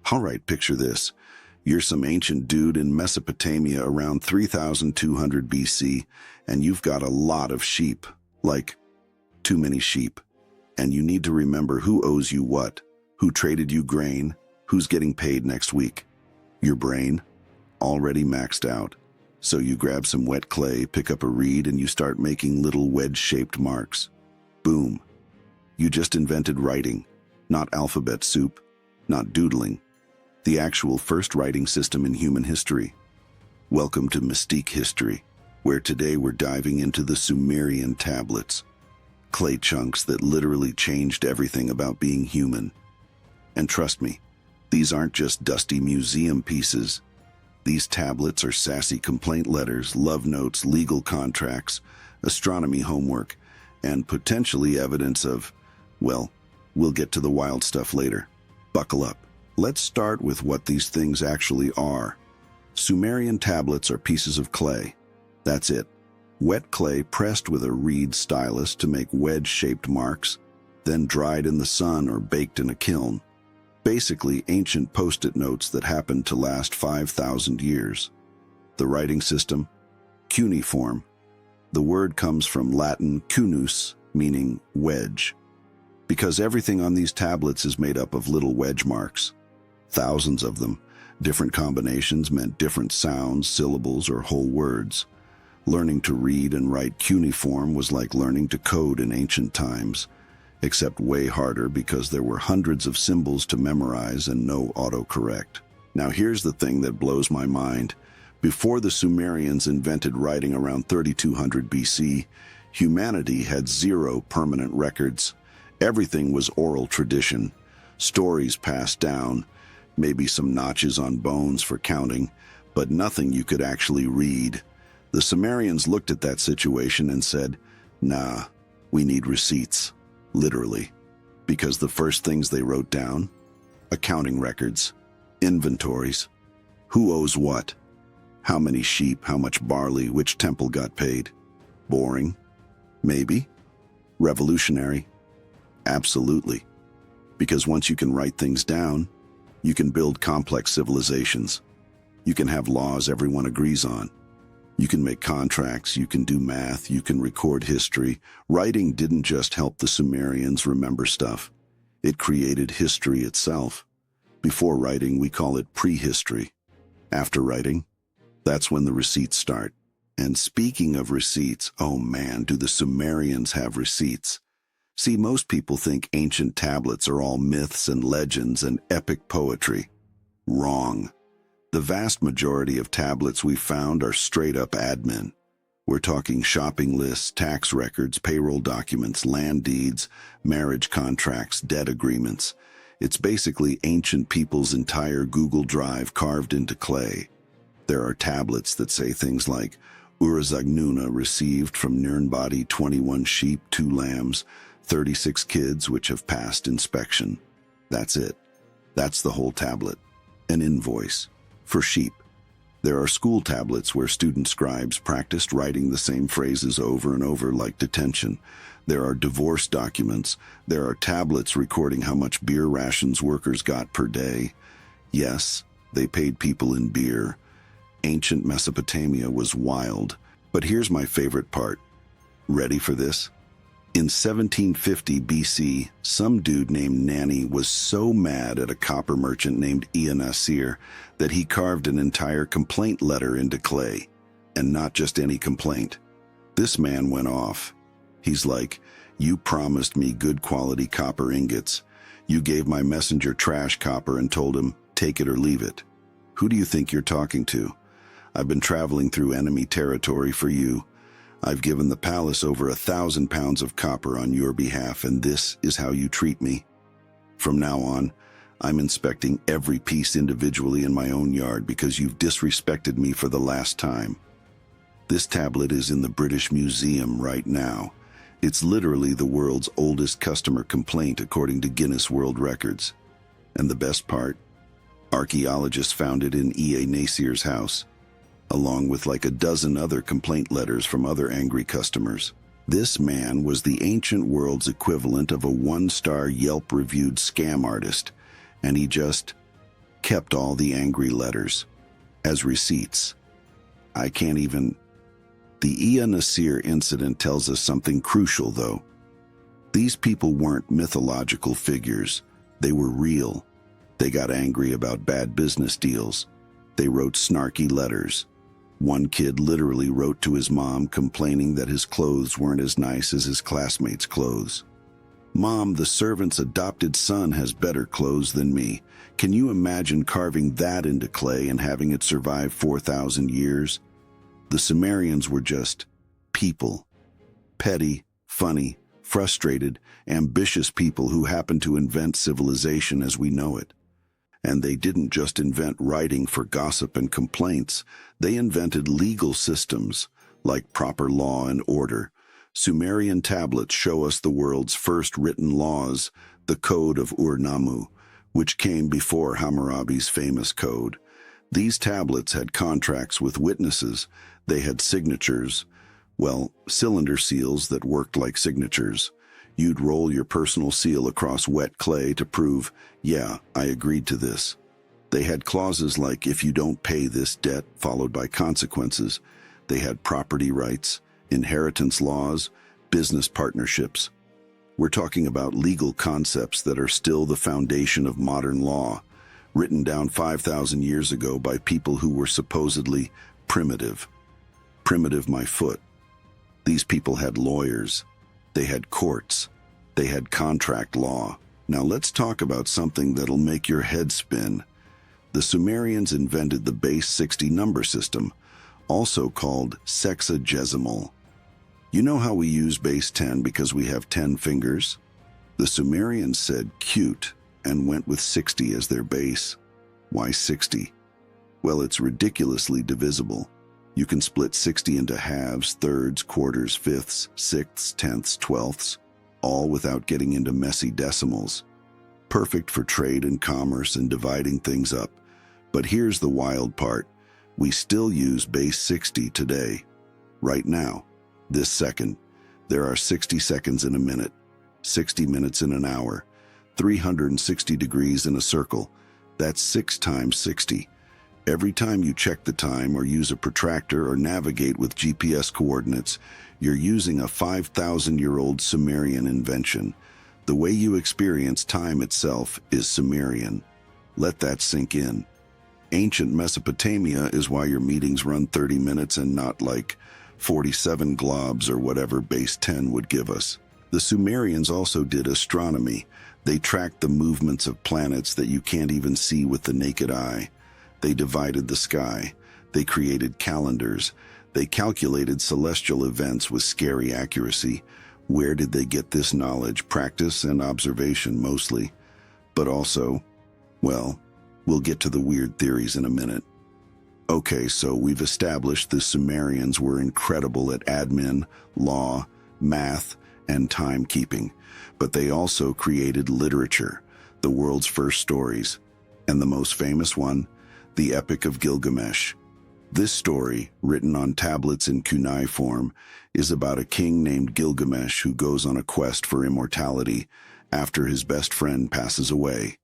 All right, picture this. You're some ancient dude in Mesopotamia around 3200 BC, and you've got a lot of sheep. Like, too many sheep. And you need to remember who owes you what, who traded you grain, who's getting paid next week. Your brain? Already maxed out. So you grab some wet clay, pick up a reed, and you start making little wedge-shaped marks. Boom. You just invented writing. Not alphabet soup, not doodling. The actual first writing system in human history. Welcome to Mystique History, where today we're diving into the Sumerian tablets. Clay chunks that literally changed everything about being human. And trust me, these aren't just dusty museum pieces. These tablets are sassy complaint letters, love notes, legal contracts, astronomy homework, and potentially evidence of, well, we'll get to the wild stuff later. Buckle up. Let's start with what these things actually are. Sumerian tablets are pieces of clay. That's it. Wet clay pressed with a reed stylus to make wedge-shaped marks, then dried in the sun or baked in a kiln. Basically, ancient post-it notes that happened to last 5,000 years. The writing system? Cuneiform. The word comes from Latin cunus, meaning wedge. Because everything on these tablets is made up of little wedge marks. Thousands of them. Different combinations meant different sounds, syllables, or whole words. Learning to read and write cuneiform was like learning to code in ancient times, except way harder because there were hundreds of symbols to memorize and no autocorrect. Now here's the thing that blows my mind. Before the Sumerians invented writing around 3200 BC, humanity had zero permanent records. Everything was oral tradition, stories passed down, maybe some notches on bones for counting, but nothing you could actually read. The Sumerians looked at that situation and said, nah, we need receipts, literally. Because the first things they wrote down? Accounting records, inventories, who owes what, how many sheep, how much barley, which temple got paid. Boring? Maybe. Revolutionary? Absolutely. Because once you can write things down, you can build complex civilizations. You can have laws everyone agrees on. You can make contracts, you can do math, you can record history. Writing didn't just help the Sumerians remember stuff. It created history itself. Before writing, we call it prehistory. After writing, that's when the receipts start. And speaking of receipts, oh man, do the Sumerians have receipts. See, most people think ancient tablets are all myths and legends and epic poetry. Wrong. The vast majority of tablets we found are straight-up admin. We're talking shopping lists, tax records, payroll documents, land deeds, marriage contracts, debt agreements. It's basically ancient people's entire Google Drive carved into clay. There are tablets that say things like, Urazagnuna received from Nirnbadi 21 sheep, 2 lambs, 36 kids which have passed inspection. That's it. That's the whole tablet. An invoice. For sheep. There are school tablets where student scribes practiced writing the same phrases over and over like detention. There are divorce documents. There are tablets recording how much beer rations workers got per day. Yes, they paid people in beer. Ancient Mesopotamia was wild. But here's my favorite part. Ready for this? In 1750 BC, some dude named Nani was so mad at a copper merchant named Ea Nasir that he carved an entire complaint letter into clay. And not just any complaint. This man went off. He's like, you promised me good quality copper ingots. You gave my messenger trash copper and told him, take it or leave it. Who do you think you're talking to? I've been traveling through enemy territory for you. I've given the palace over 1,000 pounds of copper on your behalf, and this is how you treat me. From now on, I'm inspecting every piece individually in my own yard because you've disrespected me for the last time. This tablet is in the British Museum right now. It's literally the world's oldest customer complaint according to Guinness World Records. And the best part? Archaeologists found it in Ea Nasir's house, along with like a dozen other complaint letters from other angry customers. This man was the ancient world's equivalent of a 1-star Yelp-reviewed scam artist, and he just kept all the angry letters as receipts. I can't even... The Ea Nasir incident tells us something crucial, though. These people weren't mythological figures. They were real. They got angry about bad business deals. They wrote snarky letters. One kid literally wrote to his mom complaining that his clothes weren't as nice as his classmates' clothes. "Mom, the servant's adopted son has better clothes than me." Can you imagine carving that into clay and having it survive 4,000 years? The Sumerians were just people. Petty, funny, frustrated, ambitious people who happened to invent civilization as we know it. And they didn't just invent writing for gossip and complaints. They invented legal systems, like proper law and order. Sumerian tablets show us the world's first written laws, the Code of Ur-Nammu, which came before Hammurabi's famous code. These tablets had contracts with witnesses. They had signatures, well, cylinder seals that worked like signatures. You'd roll your personal seal across wet clay to prove, yeah, I agreed to this. They had clauses like, if you don't pay this debt, followed by consequences. They had property rights, inheritance laws, business partnerships. We're talking about legal concepts that are still the foundation of modern law, written down 5,000 years ago by people who were supposedly primitive. Primitive, my foot. These people had lawyers. They had courts. They had contract law. Now let's talk about something that'll make your head spin. The Sumerians invented the base 60 number system, also called sexagesimal. You know how we use base 10 because we have 10 fingers? The Sumerians said cute and went with 60 as their base. Why 60? Well, it's ridiculously divisible. You can split 60 into halves, thirds, quarters, fifths, sixths, tenths, twelfths, all without getting into messy decimals. Perfect for trade and commerce and dividing things up. But here's the wild part. We still use base 60 today. Right now, this second, there are 60 seconds in a minute, 60 minutes in an hour, 360 degrees in a circle. That's 6 times 60. Every time you check the time or use a protractor or navigate with GPS coordinates, you're using a 5,000-year-old Sumerian invention. The way you experience time itself is Sumerian. Let that sink in. Ancient Mesopotamia is why your meetings run 30 minutes and not like 47 globs or whatever base 10 would give us. The Sumerians also did astronomy. They tracked the movements of planets that you can't even see with the naked eye. They divided the sky. They created calendars. They calculated celestial events with scary accuracy. Where did they get this knowledge? Practice and observation mostly. But also, well, we'll get to the weird theories in a minute. Okay, so we've established the Sumerians were incredible at admin, law, math, and timekeeping. But they also created literature, the world's first stories. And the most famous one, the Epic of Gilgamesh. This story, written on tablets in cuneiform, is about a king named Gilgamesh who goes on a quest for immortality after his best friend passes away.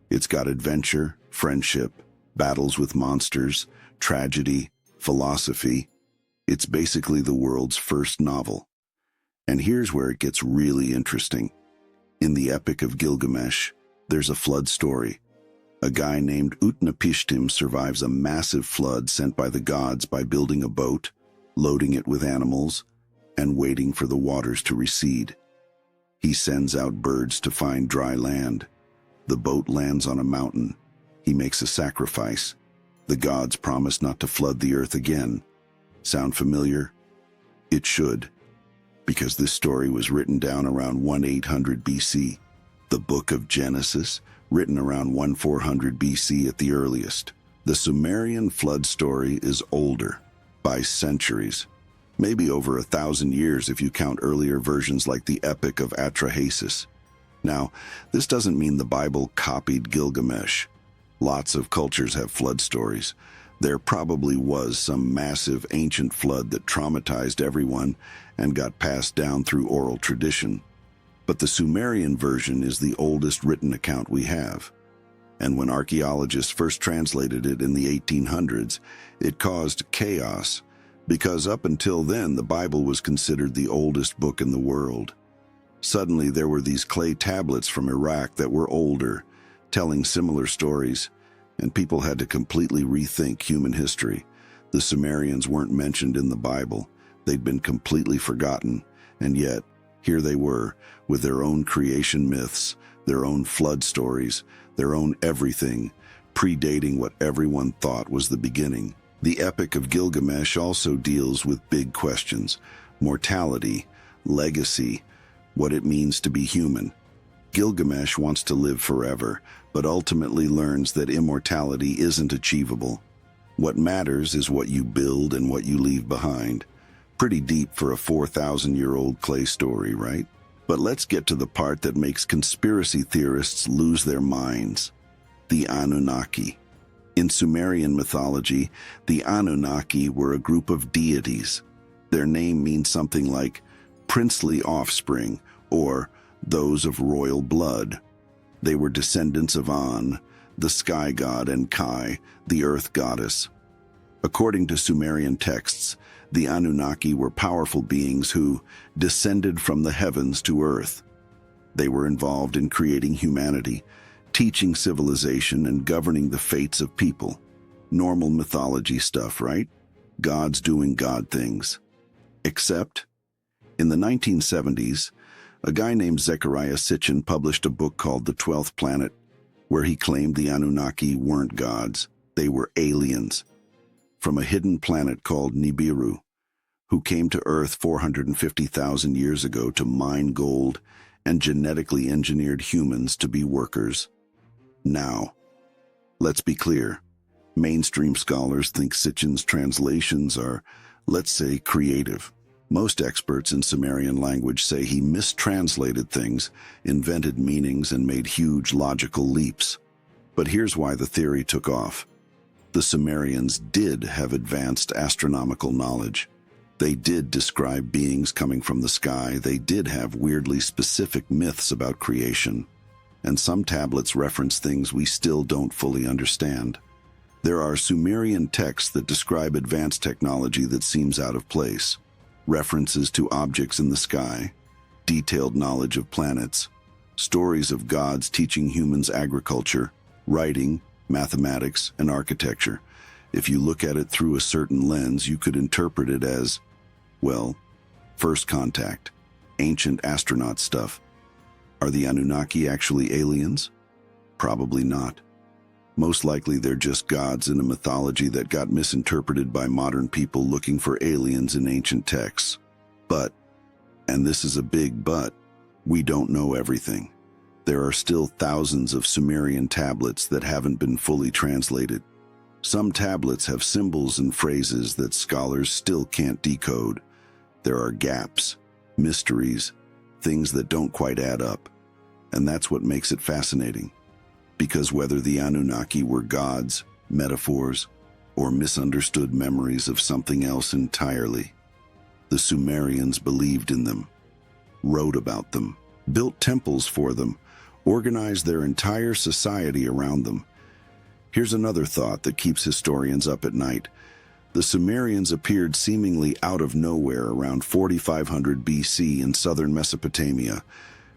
It's got adventure, friendship, battles with monsters, tragedy, philosophy. It's basically the world's first novel. And here's where it gets really interesting. In the Epic of Gilgamesh, there's a flood story. A guy named Utnapishtim survives a massive flood sent by the gods by building a boat, loading it with animals, and waiting for the waters to recede. He sends out birds to find dry land. The boat lands on a mountain. He makes a sacrifice. The gods promise not to flood the earth again. Sound familiar? It should, because this story was written down around 1800 BC. The Book of Genesis, written around 1400 BC at the earliest. The Sumerian flood story is older, by centuries, maybe over 1,000 years if you count earlier versions like the Epic of Atrahasis. Now, this doesn't mean the Bible copied Gilgamesh. Lots of cultures have flood stories. There probably was some massive ancient flood that traumatized everyone and got passed down through oral tradition. But the Sumerian version is the oldest written account we have. And when archaeologists first translated it in the 1800s, it caused chaos, because up until then the Bible was considered the oldest book in the world. Suddenly there were these clay tablets from Iraq that were older, telling similar stories, and people had to completely rethink human history. The Sumerians weren't mentioned in the Bible. They'd been completely forgotten, and yet, here they were, with their own creation myths, their own flood stories, their own everything, predating what everyone thought was the beginning. The Epic of Gilgamesh also deals with big questions: mortality, legacy, what it means to be human. Gilgamesh wants to live forever, but ultimately learns that immortality isn't achievable. What matters is what you build and what you leave behind. Pretty deep for a 4,000-year-old clay story, right? But let's get to the part that makes conspiracy theorists lose their minds: the Anunnaki. In Sumerian mythology, the Anunnaki were a group of deities. Their name means something like princely offspring or those of royal blood. They were descendants of An, the sky god, and Kai, the earth goddess. According to Sumerian texts, the Anunnaki were powerful beings who descended from the heavens to earth. They were involved in creating humanity, teaching civilization, and governing the fates of people. Normal mythology stuff, right? Gods doing God things. Except, in the 1970s, a guy named Zecharia Sitchin published a book called The 12th Planet, where he claimed the Anunnaki weren't gods, they were aliens from a hidden planet called Nibiru, who came to Earth 450,000 years ago to mine gold and genetically engineered humans to be workers. Now, let's be clear. Mainstream scholars think Sitchin's translations are, let's say, creative. Most experts in Sumerian language say he mistranslated things, invented meanings, and made huge logical leaps. But here's why the theory took off. The Sumerians did have advanced astronomical knowledge. They did describe beings coming from the sky. They did have weirdly specific myths about creation. And some tablets reference things we still don't fully understand. There are Sumerian texts that describe advanced technology that seems out of place. References to objects in the sky, detailed knowledge of planets, stories of gods teaching humans agriculture, writing, mathematics, and architecture. If you look at it through a certain lens, you could interpret it as, well, first contact, ancient astronaut stuff. Are the Anunnaki actually aliens? Probably not. Most likely they're just gods in a mythology that got misinterpreted by modern people looking for aliens in ancient texts. But, and this is a big but, we don't know everything. There are still thousands of Sumerian tablets that haven't been fully translated. Some tablets have symbols and phrases that scholars still can't decode. There are gaps, mysteries, things that don't quite add up. And that's what makes it fascinating. Because whether the Anunnaki were gods, metaphors, or misunderstood memories of something else entirely, the Sumerians believed in them, wrote about them, built temples for them, organized their entire society around them. Here's another thought that keeps historians up at night. The Sumerians appeared seemingly out of nowhere around 4500 BC in southern Mesopotamia.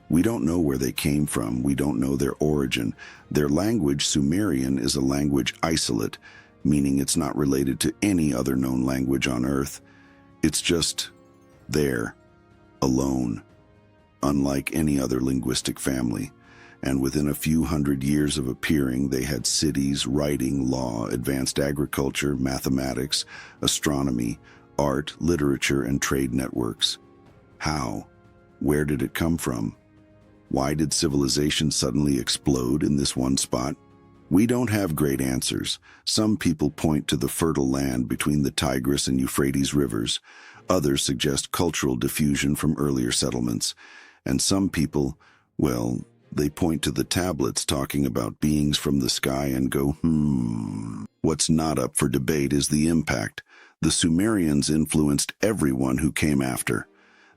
We don't know where they came from. We don't know their origin. Their language, Sumerian, is a language isolate, meaning it's not related to any other known language on Earth. It's just there, alone, unlike any other linguistic family. And within a few hundred years of appearing, they had cities, writing, law, advanced agriculture, mathematics, astronomy, art, literature, and trade networks. How? Where did it come from? Why did civilization suddenly explode in this one spot? We don't have great answers. Some people point to the fertile land between the Tigris and Euphrates rivers. Others suggest cultural diffusion from earlier settlements. And some people, well, they point to the tablets talking about beings from the sky and go, What's not up for debate is the impact. The Sumerians influenced everyone who came after.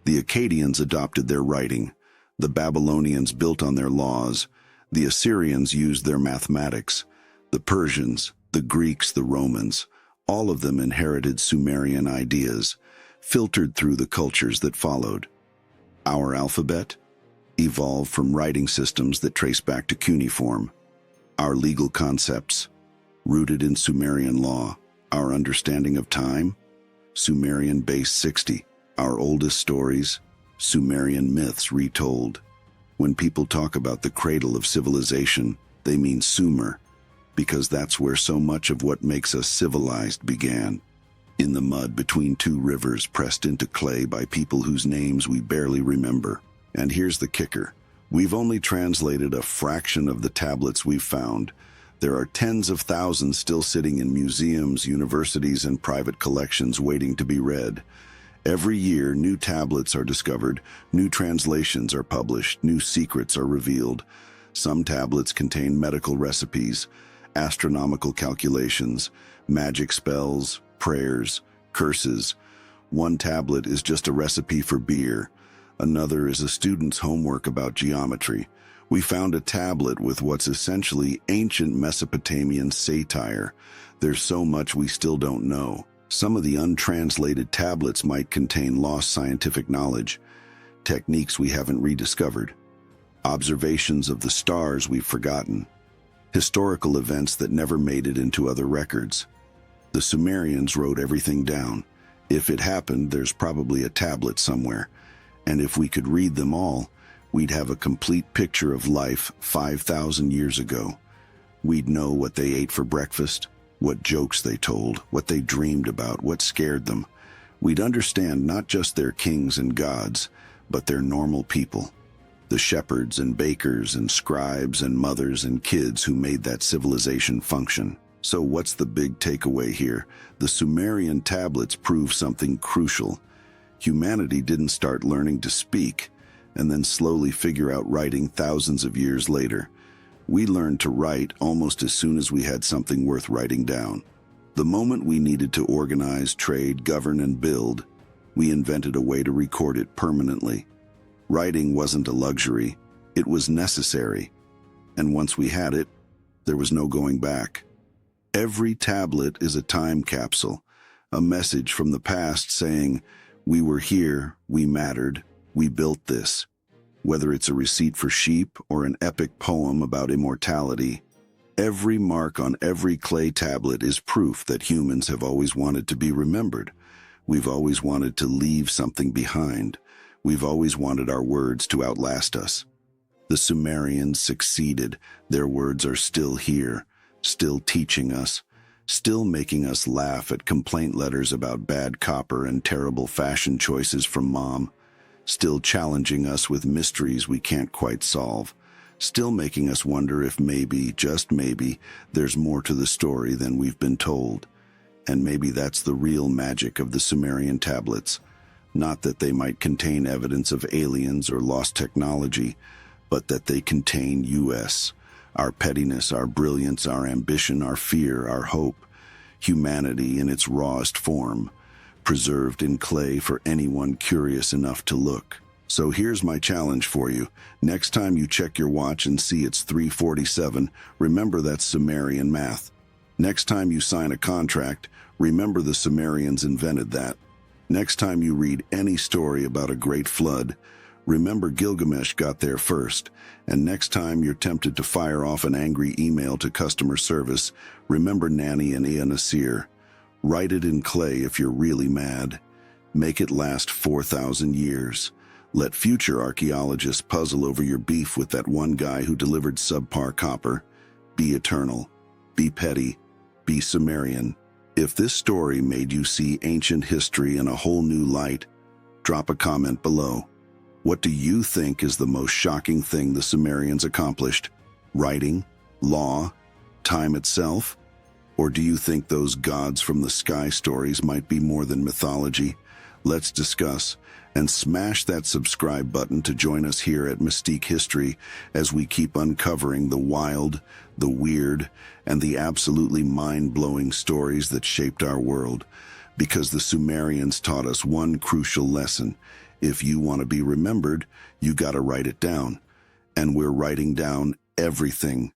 The Akkadians adopted their writing. The Babylonians built on their laws. The Assyrians used their mathematics. The Persians, the Greeks, the Romans, all of them inherited Sumerian ideas, filtered through the cultures that followed. Our alphabet evolved from writing systems that trace back to cuneiform. Our legal concepts, rooted in Sumerian law. Our understanding of time, Sumerian base 60. Our oldest stories, Sumerian myths retold. When people talk about the cradle of civilization, they mean Sumer, because that's where so much of what makes us civilized began. In the mud between two rivers pressed into clay by people whose names we barely remember. And here's the kicker. We've only translated a fraction of the tablets we've found. There are tens of thousands still sitting in museums, universities, and private collections waiting to be read. Every year, new tablets are discovered, new translations are published, new secrets are revealed. Some tablets contain medical recipes, astronomical calculations, magic spells, prayers, curses. One tablet is just a recipe for beer. Another is a student's homework about geometry. We found a tablet with what's essentially ancient Mesopotamian satire. There's so much we still don't know. Some of the untranslated tablets might contain lost scientific knowledge, techniques we haven't rediscovered, observations of the stars we've forgotten, historical events that never made it into other records. The Sumerians wrote everything down. If it happened, there's probably a tablet somewhere. And if we could read them all, we'd have a complete picture of life 5,000 years ago. We'd know what they ate for breakfast, what jokes they told, what they dreamed about, what scared them. We'd understand not just their kings and gods, but their normal people. The shepherds and bakers and scribes and mothers and kids who made that civilization function. So what's the big takeaway here? The Sumerian tablets prove something crucial. Humanity didn't start learning to speak and then slowly figure out writing thousands of years later. We learned to write almost as soon as we had something worth writing down. The moment we needed to organize, trade, govern, and build, we invented a way to record it permanently. Writing wasn't a luxury, it was necessary. And once we had it, there was no going back. Every tablet is a time capsule, a message from the past saying, "We were here, we mattered, we built this." Whether it's a receipt for sheep or an epic poem about immortality, every mark on every clay tablet is proof that humans have always wanted to be remembered. We've always wanted to leave something behind. We've always wanted our words to outlast us. The Sumerians succeeded. Their words are still here, still teaching us, still making us laugh at complaint letters about bad copper and terrible fashion choices from mom, still challenging us with mysteries we can't quite solve, still making us wonder if maybe, just maybe, there's more to the story than we've been told. And maybe that's the real magic of the Sumerian tablets. Not that they might contain evidence of aliens or lost technology, but that they contain us, our pettiness, our brilliance, our ambition, our fear, our hope, humanity in its rawest form, preserved in clay for anyone curious enough to look. So here's my challenge for you. Next time you check your watch and see it's 3:47, remember that's Sumerian math. Next time you sign a contract, remember the Sumerians invented that. Next time you read any story about a great flood, remember Gilgamesh got there first. And next time you're tempted to fire off an angry email to customer service, remember Nanny and Ea Nasir. Write it in clay if you're really mad. Make it last 4,000 years. Let future archaeologists puzzle over your beef with that one guy who delivered subpar copper. Be eternal. Be petty. Be Sumerian. If this story made you see ancient history in a whole new light, drop a comment below. What do you think is the most shocking thing the Sumerians accomplished? Writing? Law? Time itself? Or do you think those gods from the sky stories might be more than mythology? Let's discuss, and smash that subscribe button to join us here at Mystique History as we keep uncovering the wild, the weird, and the absolutely mind-blowing stories that shaped our world. Because the Sumerians taught us one crucial lesson. If you want to be remembered, you gotta write it down. And we're writing down everything.